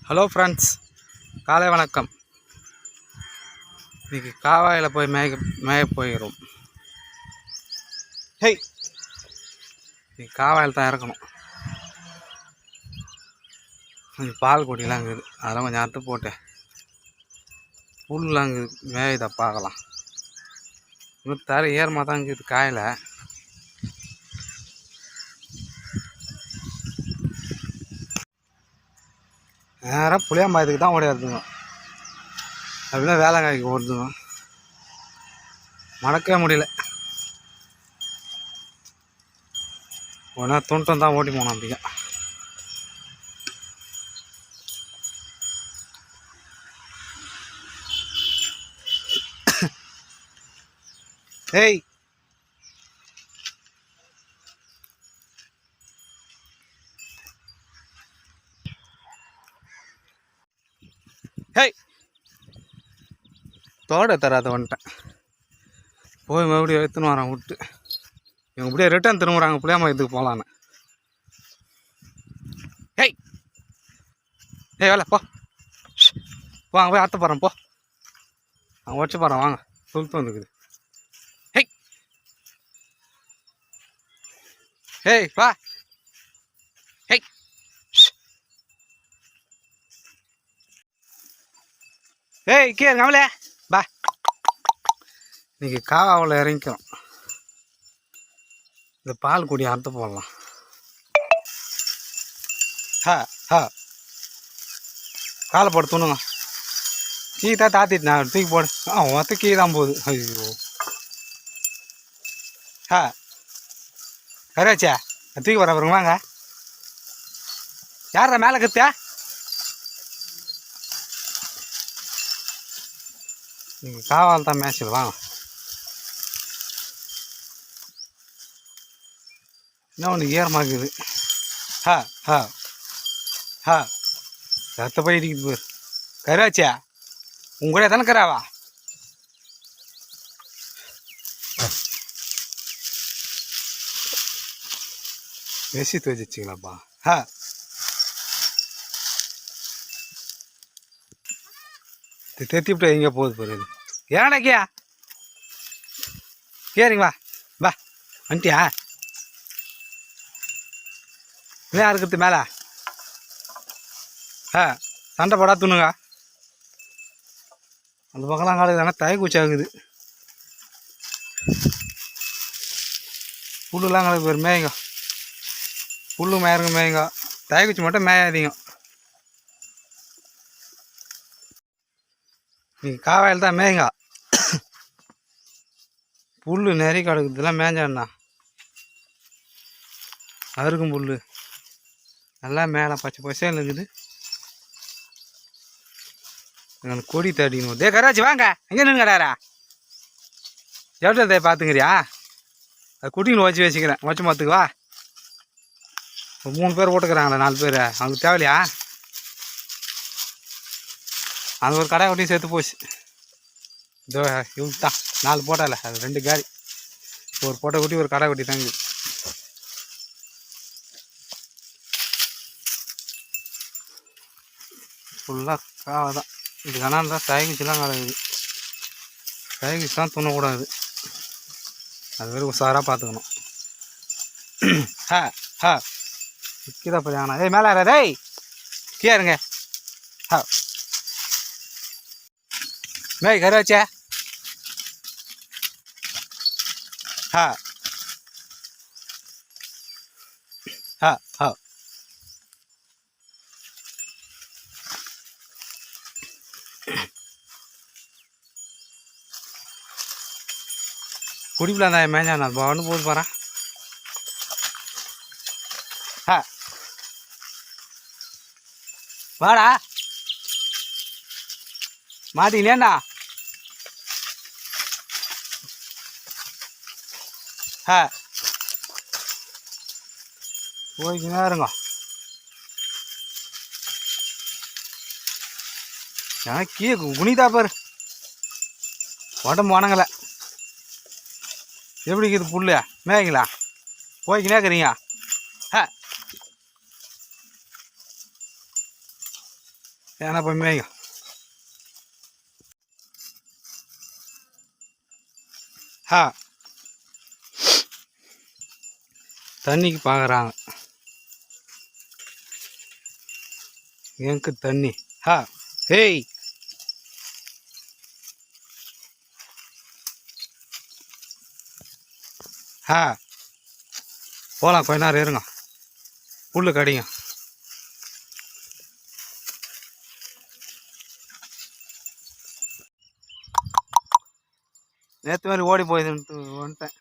Hello friends, காலை வணக்கம். இன்றைக்கி காவாயில் போய் மேய போயிடும். ஹெய், இன்றைக்கி காவாயில் தான் இறக்கணும். கொஞ்சம் பால் கொடியெலாம் இருக்குது, அதெல்லாம் கொஞ்சம் அறுத்து போட்டு புல்லாம் இருக்குது, மேயதை பார்க்கலாம். இன்னும் தர ஏறமாக தான் இருக்குது காயில். நேராக புளியாம்பாயத்துக்கு தான் ஓடியாதுங்க, அப்படின்னா வேலைக்காய்க்கு ஓடுதுங்க. மடக்கவே முடியல. உடனே தொண்டம் தான் ஓட்டி போனோம். அப்படிங்க ஏய், ஹேய், தோட தராத வந்துட்டேன். போய் மறுபடியும் எடுத்துன்னு வரான் விட்டு. இவங்க இப்படியே ரிட்டர்ன் திரும்புகிறாங்க புளியாமா இதுக்கு போகலான்னு. ஹேய் ஏய், வேலை போ வாங்க, போய் அறுத்து போகிறேன். போ, அவங்க வச்சு போகிறேன். வாங்க, சொல்லிட்டு வந்துக்குது. ஹேய் ஹேய் வா. ஹேய் ஏய், கீழே கமலே பா. இன்றைக்கி காவாவில் இறங்கிக்கிறோம். இந்த பால் குடி அறுத்து போடலாம். காலை போட்டு துணுங்க. கீ தான் தாத்திட்டு நான் தூக்கி போடு. மொத்த கீ தான் போகுது. ஐயோ, கரையாச்சா தூக்கி வர அப்புறம் வாங்க. யாரா மேலே கத்தியா? நீங்கள் காவால் தான் மேய்ச்சல். வாங்க. என்ன ஒன்று ஈரமாக்குது. ரத்த போய் இடிக்குது பேர். கராச்சியா உங்களே தானே கராவா? வெசி துவச்சிச்சிங்களாப்பா. தெத்திவிட்டு எங்கே போகுது பாரு. ஏடாக்கியா கேரிங்க. வா வா, வந்துட்டியா? இல்லையா இருக்கிறது மேலே சண்டை போடா துணுங்க. அந்த பக்கம்லாம் காலது ஆனால் தய குச்சாகுது. புல்லுலாம் கலக்கு பேர் மேய்ங்க. புல்லு மேயருங்க மேய்ங்க. தய குச்சி மட்டும் மேயாதீங்க. நீங்கள் காவாயில் தான் மேய்ங்க. புல் நிறைய கிடக்குதுலாம் மேய்ஞ்சாண்ணா. அருகும் புல் நல்லா மேலே பச்சை பசையில் இருக்குது. எனக்கு கொடி தடிக்கணும். தே கராச்சி வாங்க. எங்கே நின்னுங்கடாரா? எவ்வளோ பார்த்துங்கிறியா? அது குட்டிங்களை வச்சுக்கிறேன். வச்சு மாத்துக்கு வா. ஒரு 3 பேர் ஓட்டுக்கிறாங்களே, 4 பேர். அவங்களுக்கு தேவையில்லையா? அது ஒரு கடை ஒட்டியும் சேர்த்து போச்சு. இதோ இவங்க தான் 4 போட்டால, அது 2 காரி. ஒரு போட்டை குட்டி ஒரு கடை குட்டி தாங்க. ஃபுல்லாக காவை தான். இது கணால் தான் தயகுச்சிலாம் கிடக்குது. தயகுச்சி தான் துண்ணக்கூடாது. அது மாதிரி உஷாராக பார்த்துக்கணும். விற்கிதா போயாங்கண்ணா. ஏய் மேலே டேய் கேருங்க. மேய் கறி வச்சே. குடிப்பில் அந்த மேஞ்சாண்ணா ஒன்று போது போகிறேன். வாடா மாட்டிங்களேண்ணா. போய்க்குன்னா இருங்க. எனக்கு குனிதா பாரு, உடம்பு வணங்கலை. எப்படி இருக்குது புல்லு மேய்ங்களா? போய்க்கினே இருக்கிறீங்க. ஏன்னா போய் மேய்ங்க. தண்ணிக்கு பார்க்குறாங்க. எனக்கு தண்ணி. ஹேய், போகலாம். கொஞ்ச நேரம் இருங்க, புல்லு கடிங்க. நேற்று மாதிரி ஓடி போயிதுன்ட்டு வந்துட்டேன்.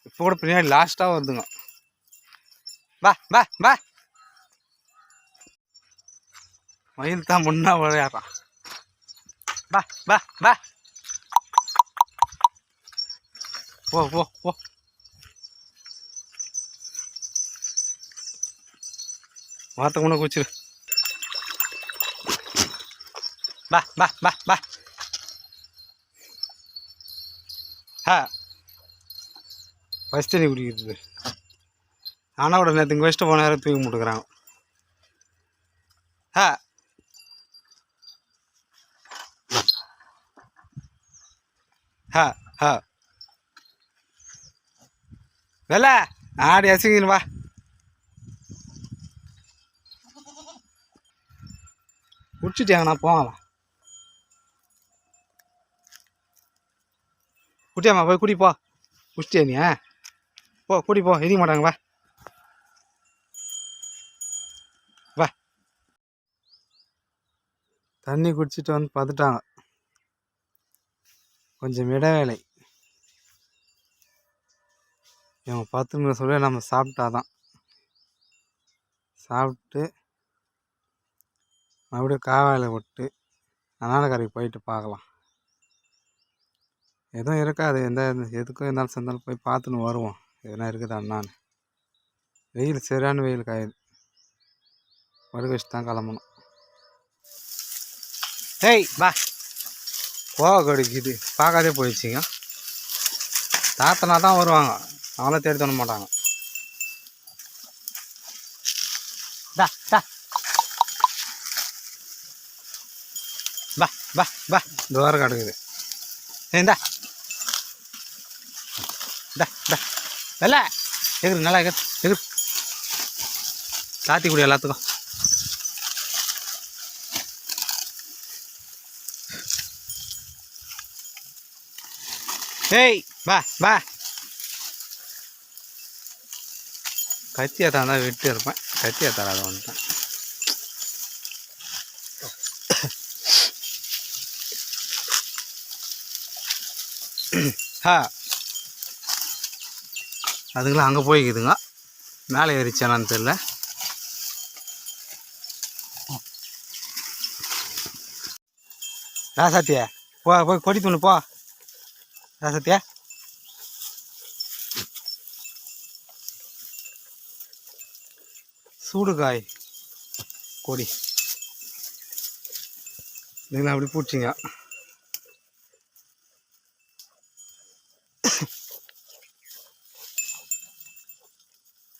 இப்போ கூட பின்னாடி லாஸ்ட்டாக வருதுங்க. பா பா பா, மயில் தான் முன்னா விளையாடுறான். பா பா பா, போ போ போ. வார்த்தை கொண்டு குச்சிரு. பா பா பா பா. ஃபஸ்ட் தண்ணி குடிக்கிறது. ஆனால் கூட நேற்று இங்கே வச்சுட்டு போன நேரம் தூக்கி முட்டுக்கிறாங்க. வெள்ள ஆடி அசிங்கன்னு வா. குடிச்சிட்டியாங்கண்ணா, போகலாம். குட்டியாம்மா போய் குடிப்போ. குடிச்சிட்டியா நீ? போ குடிப்போ, எதிக்க மாட்டாங்க. வா வா. தண்ணி குடிச்சிட்டு வந்து பார்த்துட்டாங்க. கொஞ்சம் இடைவேளை. இவங்க 10 நிமிஷம் சொல்ல நம்ம சாப்பிட்டாதான். சாப்பிட்டு மறுபடியும் காவாயில் விட்டு அண்ணாநகரைக்கு போயிட்டு பார்க்கலாம். எதுவும் இருக்காது, எதுக்கும் இருந்தாலும் சேர்ந்தாலும் போய் பார்த்துன்னு வருவோம். எதுனா இருக்குது அண்ணான்னு. வெயில் சரியான வெயில் காயுது. படுக்க வச்சு தான் கிளம்பணும். ஏய் பா, கோவ கடிக்குது. பார்க்காதே போயிடுச்சிங்க. தாத்தனா தான் வருவாங்க, அவங்கள தேடி தோண மாட்டாங்க. பா பா பா பா பா, தூரம் கிடக்குது. ஏண்டா டா டா வெள்ள எகிரு, நல்லா எகிரு. சாத்தி குடி எல்லாத்துக்கும். ஏய் பா பா. கத்தியை தான் விட்டு இருப்பேன், கத்தியை தராத வந்துட்டேன். அதுங்களாம் அங்கே போய்க்குதுங்க. மேலே ஏறிச்சானான்னு தெரியல. ராசாத்தியா போ, போய் கொடி தூணு போ. ராசாத்தியா சூடுகாய் கொடி நீங்களா அப்படி பூச்சிங்க.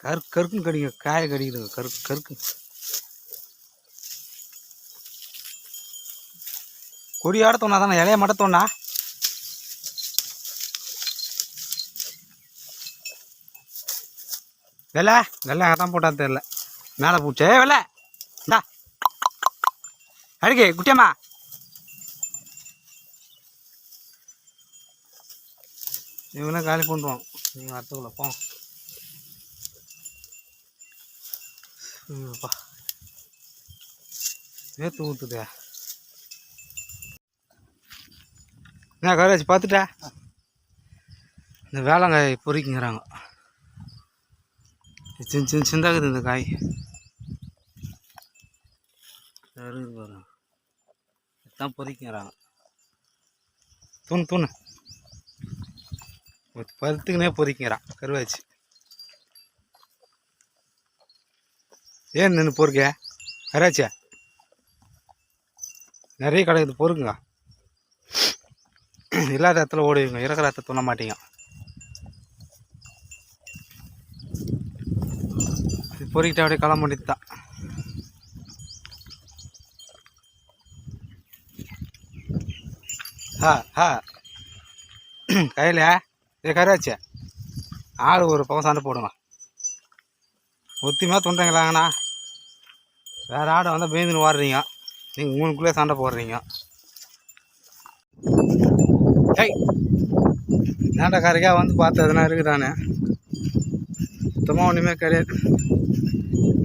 கருக்குன்னு கடிங்க, காயை கடிக்குதுங்க. கருக்கு கொடி ஆடத்தோண்ணா தானே, இலைய மட்டத்தோண்ணா. வெள்ளை வெள்ளை அங்கே தான் போட்டான்னு தெரில. மேலே பூச்சே வெள்ளை. இந்தா அடிக்கே குட்டியம்மா. இவங்களாம் காலி பண்ணுவோம். நீங்கள் அடுத்துக்குள்ள போ. பா நேற்று ஊற்றுதே. என்ன கவரேஜ் பார்த்துட்டா? இந்த வேளாங்காய் பொறிக்குங்கிறாங்க. சின்ன சின்ன சிந்தாக்குது இந்த காய். தான் பொறிக்குங்கிறாங்க. தூணு பருத்துக்குனே பொறிக்குங்கிறான் கருவாச்சு. ஏன் நின்று பொறுக்க கராச்சியா? நிறைய கிடைக்குது, பொறுக்குங்க. இல்லாத இடத்துல ஓடுவீங்க, இருக்கிற இடத்த தோண மாட்டீங்க. பொறுக்கிட்டு அப்படியே கிளம்ப வேண்டியது தான். ஹா கையில் கரையாச்சு ஆடு ஒரு பக்கம் சண்டை போடுங்க. ஒத்திமையாக தோன்றீங்களாங்கண்ணா. வேறு ஆடை வந்தால் பேந்துன்னு வாடுறீங்க, நீங்கள் உங்களுக்குள்ளே சண்டை போடுறீங்க. ஹை நாட்டக்காரிக்காக வந்து பார்த்து எதுனா இருக்குதானே? சுத்தமாக ஒன்றுமே கிடையாது.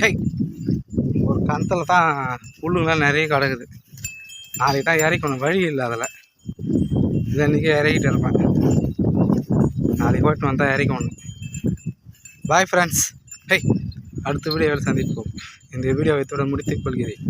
ஹை ஒரு கணத்தில் தான் புல்லுங்களாம் நிறைய கிடக்குது. நாளைக்கு தான் இறக்கணும், வழி இல்லை அதில். இதை இன்றைக்கி இறக்கிட்டு இருப்பேன், நாளைக்கு போய்ட்டு வந்தால் இறக்கணும். Bye friends. ஹை அடுத்த வீடியோவில் சந்திப்போம். இந்த வீடியோவை இத்துடன் முடித்துக் கொள்கிறேன்.